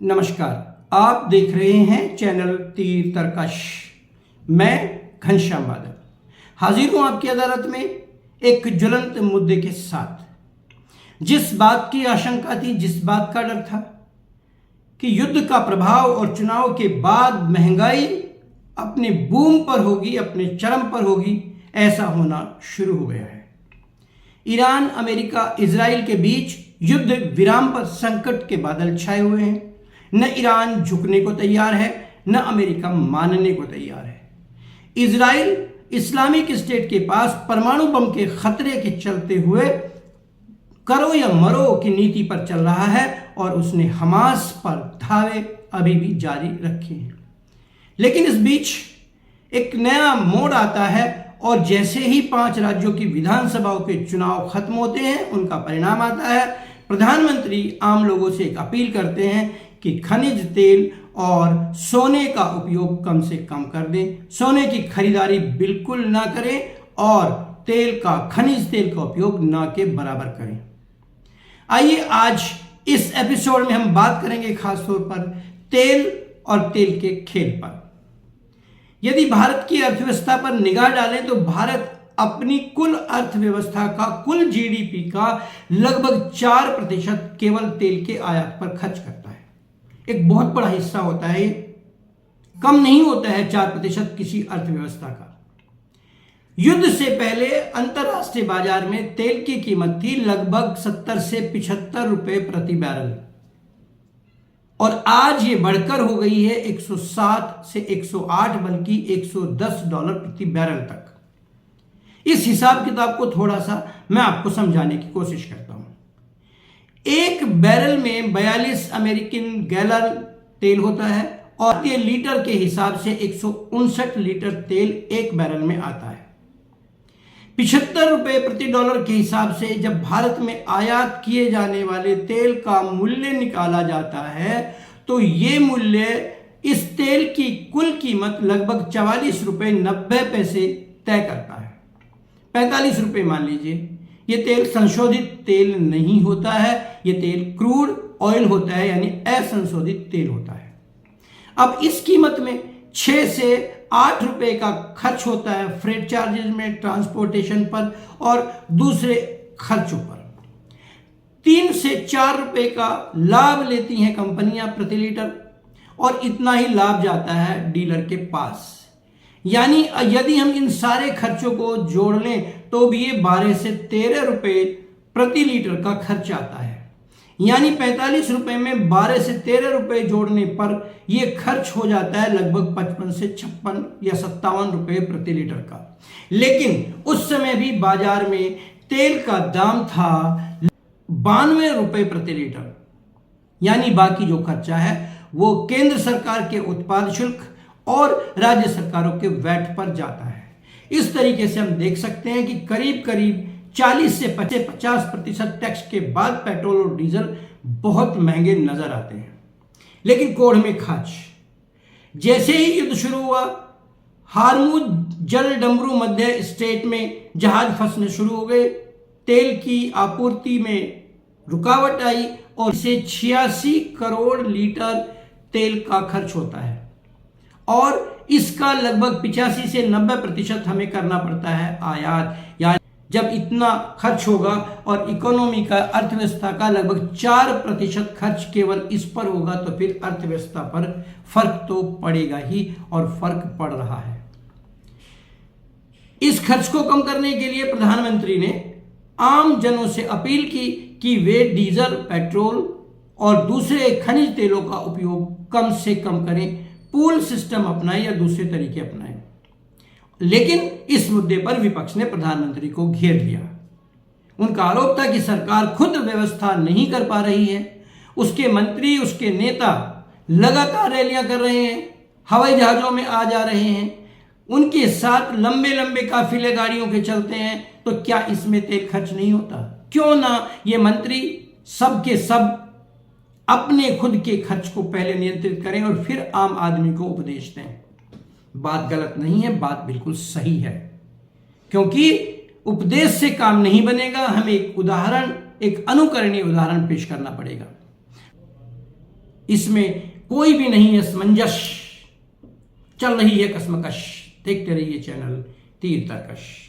नमस्कार, आप देख रहे हैं चैनल तीर तर्कश। मैं घनश्याम बादल हाजिर हूं आपकी अदालत में एक ज्वलंत मुद्दे के साथ। जिस बात की आशंका थी, जिस बात का डर था कि युद्ध का प्रभाव और चुनाव के बाद महंगाई अपने बूम पर होगी, अपने चरम पर होगी, ऐसा होना शुरू हो गया है। ईरान, अमेरिका, इजराइल के बीच युद्ध विराम पर संकट के बादल छाए हुए हैं। न ईरान झुकने को तैयार है, न अमेरिका मानने को तैयार है। इजराइल इस्लामिक स्टेट के पास परमाणु बम के खतरे के चलते हुए करो या मरो की नीति पर चल रहा है और उसने हमास पर धावे अभी भी जारी रखे हैं। लेकिन इस बीच एक नया मोड़ आता है और जैसे ही 5 राज्यों की विधानसभाओं के चुनाव खत्म होते हैं, उनका परिणाम आता है। प्रधानमंत्री आम लोगों से एक अपील करते हैं कि खनिज तेल और सोने का उपयोग कम से कम कर दें, सोने की खरीदारी बिल्कुल ना करें और खनिज तेल का उपयोग ना के बराबर करें। आइए आज इस एपिसोड में हम बात करेंगे खासतौर पर तेल और तेल के खेल पर। यदि भारत की अर्थव्यवस्था पर निगाह डालें तो भारत अपनी कुल अर्थव्यवस्था का, कुल जीडीपी का लगभग 4% केवल तेल के आयात पर खर्च करता है। एक बहुत बड़ा हिस्सा होता है, कम नहीं होता है 4% किसी अर्थव्यवस्था का। युद्ध से पहले अंतरराष्ट्रीय बाजार में तेल की कीमत थी लगभग 70 से 75 रुपए प्रति बैरल और आज ये बढ़कर हो गई है 107 से 108 बल्कि $110 प्रति बैरल तक। इस हिसाब किताब को थोड़ा सा मैं आपको समझाने की कोशिश करता हूं। एक बैरल में 42 अमेरिकन गैलन तेल होता है और ये लीटर के हिसाब से 159 लीटर तेल एक बैरल में आता है। 75 रुपए प्रति डॉलर के हिसाब से जब भारत में आयात किए जाने वाले तेल का मूल्य निकाला जाता है तो ये मूल्य इस तेल की कुल कीमत लगभग 44 रुपए 90 पैसे तय करता है। 45 रुपए मान लीजिए। ये तेल संशोधित तेल नहीं होता है, ये तेल क्रूड ऑयल होता है, यानी असंशोधित तेल होता है। अब इस कीमत में 6 से 8 रुपए का खर्च होता है फ्रेट चार्जेस में, ट्रांसपोर्टेशन पर और दूसरे खर्चों पर। 3 से 4 रुपए का लाभ लेती हैं कंपनियां प्रति लीटर और इतना ही लाभ जाता है डीलर के पास। यानी यदि हम इन सारे खर्चों को जोड़ लें तो भी ये 12 से 13 रुपए प्रति लीटर का खर्च आता है। यानी 45 रुपए में 12 से 13 रुपए जोड़ने पर यह खर्च हो जाता है लगभग 55 से 56 या 57 रुपए प्रति लीटर का। लेकिन उस समय भी बाजार में तेल का दाम था 92 रुपए प्रति लीटर। यानी बाकी जो खर्चा है वो केंद्र सरकार के उत्पाद शुल्क और राज्य सरकारों के वैट पर जाता है। इस तरीके से हम देख सकते हैं कि करीब करीब 40 से 50% टैक्स के बाद पेट्रोल और डीजल बहुत महंगे नजर आते हैं। लेकिन कोढ़ में खाच। जैसे ही युद्ध शुरू हुआ, हार्मुज जल डमरू मध्य स्ट्रेट में जहाज फंसने शुरू हो गए, तेल की आपूर्ति में रुकावट आई और इसे 86 करोड़ लीटर तेल का खर्च होता है और इसका लगभग 85 से 90% हमें करना पड़ता है आयात। यानी जब इतना खर्च होगा और इकोनॉमी का, अर्थव्यवस्था का लगभग 4% खर्च केवल इस पर होगा तो फिर अर्थव्यवस्था पर फर्क तो पड़ेगा ही और फर्क पड़ रहा है। इस खर्च को कम करने के लिए प्रधानमंत्री ने आम जनों से अपील की कि वे डीजल, पेट्रोल और दूसरे खनिज तेलों का उपयोग कम से कम करें, पूल सिस्टम अपनाएं या दूसरे तरीके अपनाएं। लेकिन इस मुद्दे पर विपक्ष ने प्रधानमंत्री को घेर लिया। उनका आरोप था कि सरकार खुद व्यवस्था नहीं कर पा रही है। उसके मंत्री, उसके नेता लगातार रैलियां कर रहे हैं, हवाई जहाजों में आ जा रहे हैं, उनके साथ लंबे लंबे काफिले गाड़ियों के चलते हैं, तो क्या इसमें तेल खर्च नहीं होता? क्यों ना ये मंत्री सब के सब अपने खुद के खर्च को पहले नियंत्रित करें और फिर आम आदमी को उपदेश दें। बात गलत नहीं है, बात बिल्कुल सही है, क्योंकि उपदेश से काम नहीं बनेगा। हमें एक अनुकरणीय उदाहरण पेश करना पड़ेगा। इसमें कोई भी नहीं है असमंजस, चल रही है कसमकश। देखते रहिए चैनल तीर तर्कश।